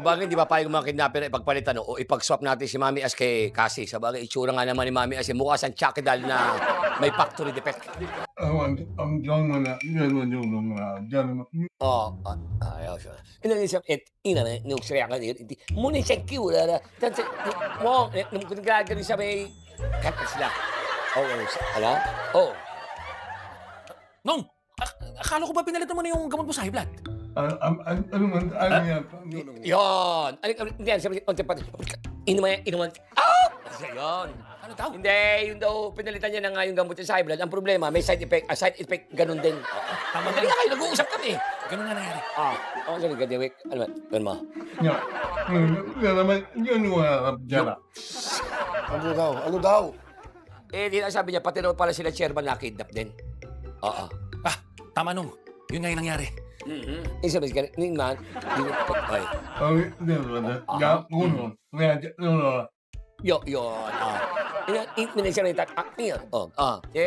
Sabagay, di ba pa yung mga kidnapper na ipagpalitan o ipag-swap natin si Mami As kay Cassie. Sabagay, itsura nga naman ni Mami As, mukha siyang Chucky doll na may factory defect. Ang diyan mo na, yan mo yung mga, diyan mo. Oo, ayaw siya. Inanisip, ina na, nuksurya ka dito. Muna siya kiwala na. Tansi, mo, kung gagawin siya may katas lang. Oo, ala? Oo. Nong, akala ko ba pinalitan mo na yung gamot mo sa high blood? Ano man, ano yan? Yun. Hindi yan, sabi, inuman. Oh! Yun. Ano daw? Hindi, yun daw, pinalitan niya na nga yung gamot sa high blood. Ang problema, may side effect, ganun din. Tama Hindi nga kayo, nag-uusap kami. Ganun nga nangyari. Oo, sabi, Gadewik, ano ba, ganun mo? Yan. Yan naman, yan mo dyan. Ano daw? Ano daw? Di na sabi niya, pati daw pala sila chairman na-kidnap din. Oo. Ah, tama nung. Yun nga yung nangyari. Sabi, ganun man, ay, Yan naman, yan, uno. yun.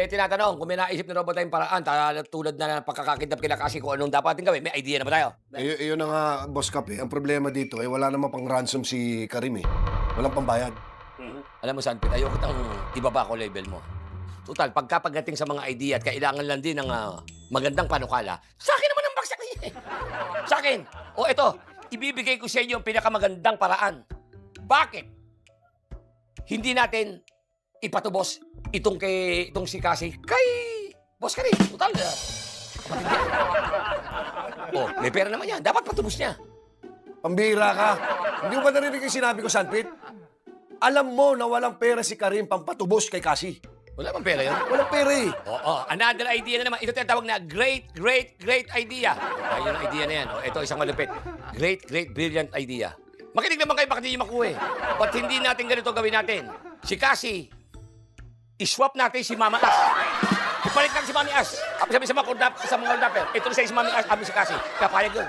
Tinatanong, kung may naisip na ba tayong paraan, tulad na ng pagkakakidnap kina kasi kung anong dapat natin gawin, may idea na ba tayo? Iyon na nga, Boss Cap, eh. Ang problema dito, wala namang pang ransom si Karim, eh. Walang pambayad. Alam mo, Sanpit, ayoko tang ibaba ko level mo. Total, pagdating sa mga idea at kailangan lang din ng magandang panukala, sa akin naman ang baksak niya eh. Sa akin. O eto, ibibigay ko sa inyo ang pinakamagandang paraan. Bakit? Hindi natin ipatubos itong si Cassie kay Boss Karim. Total, kapatid niya. Oh, may pera naman yan. Dapat patubos niya. Pambira ka. Hindi mo ba narinig yung sinabi ko, Sanpit? Alam mo na walang pera si Karim pang patubos kay Cassie. Wala bang pera yun? Walang pera, eh. Oo, another idea na naman. Ito tinatawag na great idea. Ayun ang idea na yan. O, ito isang malupit. Great, brilliant idea. Makinig naman kayo, bakit hindi nyo makuha eh. Ba't hindi natin ganito gawin natin? Si Cassie, iswap natin si Mama As. Ipalit lang si Mami As. Sabi sa mga kudapper, ito na si Mami As, kami si Cassie. Kapayag yun.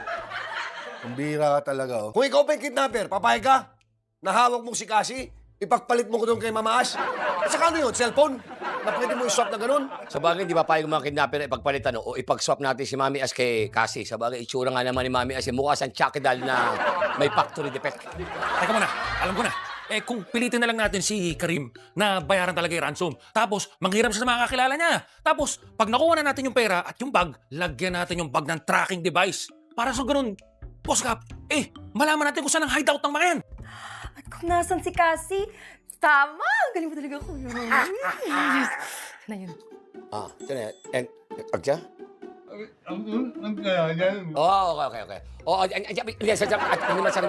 Pambira ka talaga, oh. Kung ikaw pa yung kidnapper, papayag ka? Nahawak mo si Cassie? Ipagpalit mo ko doon kay Mama Ash? At saka ano yun? Cellphone? Na pwede mo i-swap na ganun? Sabagay, di ba pa yung mga kidnapper na ipagpalitan o ipag-swap natin si Mami As kay Cassie. Sabagay, itsura nga naman ni Mami As, mukha siyang Chucky doll na may factory defect. Teka muna, alam ko na. Kung pilitin na lang natin si Karim na bayaran talaga yung ransom, tapos manghiram siya sa mga kakilala niya. Tapos, pag nakuha na natin yung pera at yung bag, lagyan natin yung bag ng tracking device. Para sa ganun, Boss Cap, malaman natin kung saan ang hideout ng mga yan. At kung nasan si Cassie, tama! Galing mo talaga ako. Na yun. Ito na yan. And, pag siya? Ang kaya yan. Okay. Oo, hindi naman sa